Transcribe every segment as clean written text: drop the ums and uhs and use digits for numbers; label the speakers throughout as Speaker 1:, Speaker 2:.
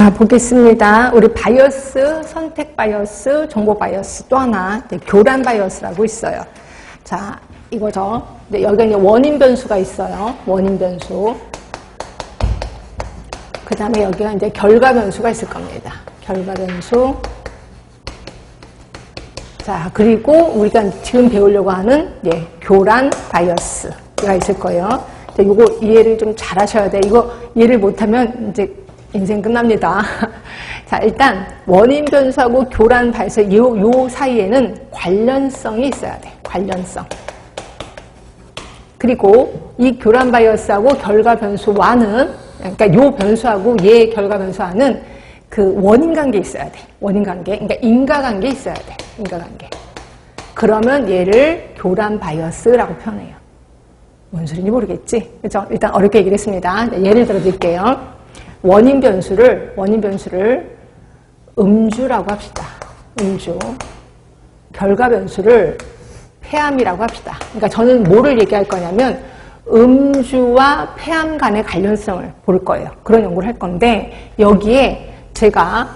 Speaker 1: 자, 보겠습니다. 우리 바이어스, 선택 바이어스, 정보 바이어스 또 하나, 교란 바이어스라고 있어요. 자, 이거죠. 여기가 이제 원인 변수가 있어요. 원인 변수. 그 다음에 여기가 이제 결과 변수가 있을 겁니다. 결과 변수. 자, 그리고 우리가 지금 배우려고 하는 교란 바이어스가 있을 거예요. 자, 요거 이해를 좀 잘 하셔야 돼. 이거 이해를 못하면 이제 인생 끝납니다. 자, 일단 원인 변수하고 교란 바이어스 요 사이에는 관련성이 있어야 돼. 관련성. 그리고 이 교란 바이어스하고 결과 변수와는, 그러니까 요 변수하고 얘 결과 변수와는 그 원인 관계 있어야 돼. 원인 관계. 그러니까 인과관계 있어야 돼. 인과관계. 그러면 얘를 교란 바이어스라고 표현해요. 뭔 소리인지 모르겠지? 그죠? 일단 어렵게 얘기를 했습니다. 예를 들어 드릴게요. 원인 변수를 음주라고 합시다. 음주. 결과 변수를 폐암이라고 합시다. 그러니까 저는 뭐를 얘기할 거냐면 음주와 폐암 간의 관련성을 볼 거예요. 그런 연구를 할 건데 여기에 제가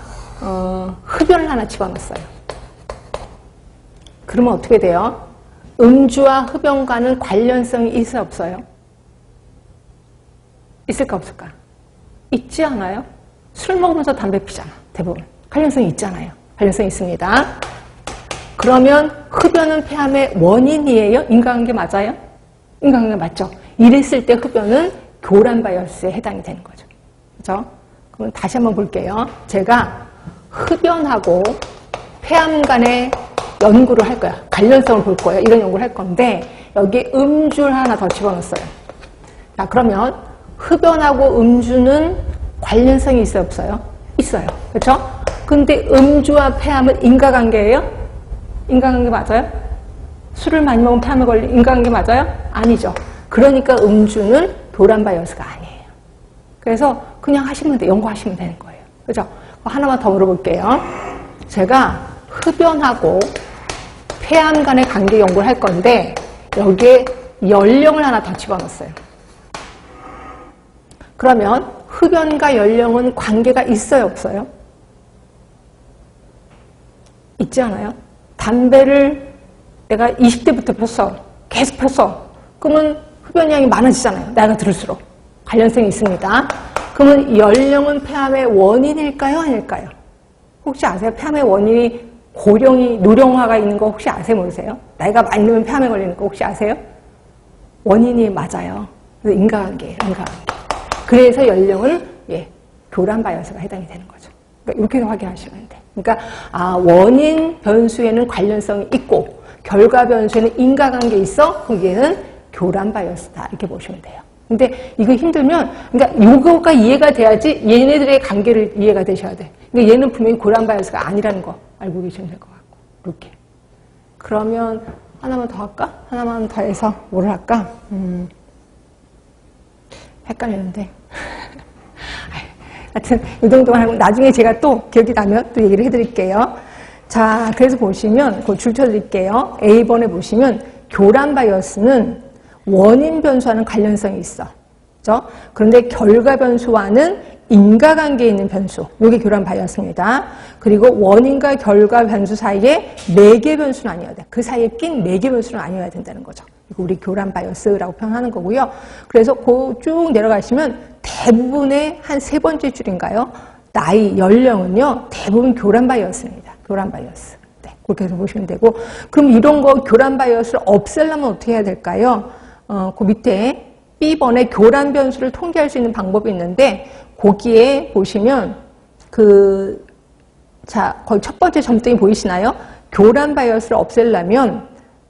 Speaker 1: 흡연을 하나 집어넣었어요. 그러면 어떻게 돼요? 음주와 흡연과는 관련성이 있어요, 없어요? 있을까 없을까? 있지 않아요? 술 먹으면서 담배 피잖아, 대부분. 관련성이 있잖아요. 관련성이 있습니다. 그러면 흡연은 폐암의 원인이에요? 인과관계 맞아요? 인과관계 맞죠? 이랬을 때 흡연은 교란 바이어스에 해당이 되는 거죠. 그죠? 그럼 다시 한번 볼게요. 제가 흡연하고 폐암 간의 연구를 할 거야. 관련성을 볼 거예요. 이런 연구를 할 건데 여기에 음주를 하나 더 집어넣었어요. 자, 그러면 흡연하고 음주는 관련성이 있어요, 없어요? 있어요. 그렇죠? 근데 음주와 폐암은 인과관계예요? 인과관계 맞아요? 술을 많이 먹으면 폐암에 걸린 인과관계 맞아요? 아니죠. 그러니까 음주는 교란 바이어스가 아니에요. 그래서 그냥 하시면 돼. 연구하시면 되는 거예요. 그죠? 하나만 더 물어볼게요. 제가 흡연하고 폐암 간의 관계 연구를 할 건데 여기에 연령을 하나 더 집어넣었어요. 그러면 흡연과 연령은 관계가 있어요, 없어요? 있지 않아요? 담배를 내가 20대부터 폈어. 계속 폈어. 그러면 흡연량이 많아지잖아요. 나이가 들을수록. 관련성이 있습니다. 그러면 연령은 폐암의 원인일까요? 아닐까요? 혹시 아세요? 폐암의 원인이 고령이, 노령화가 있는 거 혹시 아세요? 모르세요? 나이가 많이 들면 폐암에 걸리는 거 혹시 아세요? 원인이 맞아요. 그래서 인과관계예요. 인과관계. 그래서 연령은 교란 바이어스가 해당이 되는 거죠. 그러니까 이렇게 확인하시면 돼. 그러니까 원인 변수에는 관련성이 있고 결과 변수에는 인과관계 있어. 그럼 얘는 교란 바이어스다. 이렇게 보시면 돼요. 근데 이거 힘들면 그러니까 요거가 이해가 돼야지 얘네들의 관계를 이해가 되셔야 돼. 그러니까 얘는 분명히 교란 바이어스가 아니라는 거 알고 계시면 될 것 같고. 이렇게. 그러면 하나만 더 할까? 하나만 더 해서 뭘 할까? 헷갈리는데. 하여튼 이 정도만 하고 나중에 제가 또 기억이 나면 또 얘기를 해드릴게요. 자, 그래서 보시면 그 줄 쳐드릴게요. A번에 보시면 교란 바이어스는 원인 변수와는 관련성이 있어. 그렇죠? 그런데 결과 변수와는 인과관계에 있는 변수. 이게 교란 바이어스입니다. 그리고 원인과 결과 변수 사이에 매개 변수는 아니어야 돼. 그 사이에 낀 매개 변수는 아니어야 된다는 거죠. 이거 우리 교란 바이어스라고 표현하는 거고요. 그래서 그 쭉 내려가시면 대부분의 한 세 번째 줄인가요? 나이, 연령은요. 대부분 교란 바이어스입니다. 교란 바이어스. 네, 그렇게 해서 보시면 되고. 그럼 이런 거 교란 바이어스를 없애려면 어떻게 해야 될까요? 그 밑에 B번에 교란 변수를 통계할 수 있는 방법이 있는데 거기에 보시면 거기 첫 번째 점등이 보이시나요? 교란 바이어스를 없애려면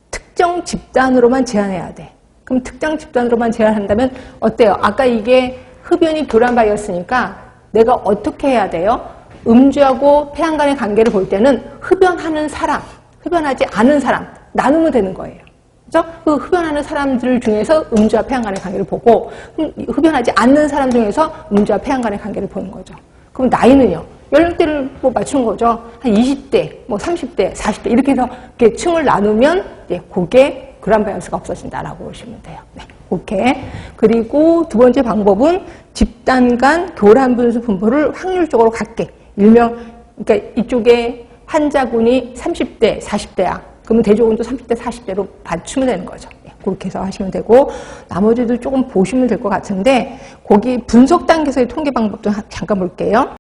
Speaker 1: 특정 집단으로만 제한해야 돼. 그럼 특정 집단으로만 제한한다면 어때요? 아까 이게 흡연이 교란 바이어스니까 내가 어떻게 해야 돼요? 음주하고 폐암 간의 관계를 볼 때는 흡연하는 사람, 흡연하지 않은 사람 나누면 되는 거예요. 그죠? 그 흡연하는 사람들 중에서 음주와 폐암 간의 관계를 보고 흡연하지 않는 사람 중에서 음주와 폐암 간의 관계를 보는 거죠. 그럼 나이는요? 연령대를 맞추는 거죠. 한 20대, 30대, 40대 이렇게 해서 이렇게 층을 나누면 그게 교란 바이어스가 없어진다라고 보시면 돼요. 네. 그렇게. 그리고 두 번째 방법은 집단 간 교란 분수 분포를 확률적으로 같게. 일명, 그러니까 이쪽에 환자군이 30대, 40대야. 그러면 대조군도 30대, 40대로 맞추면 되는 거죠. 그렇게 해서 하시면 되고, 나머지도 조금 보시면 될 것 같은데, 거기 분석 단계에서의 통계 방법도 잠깐 볼게요.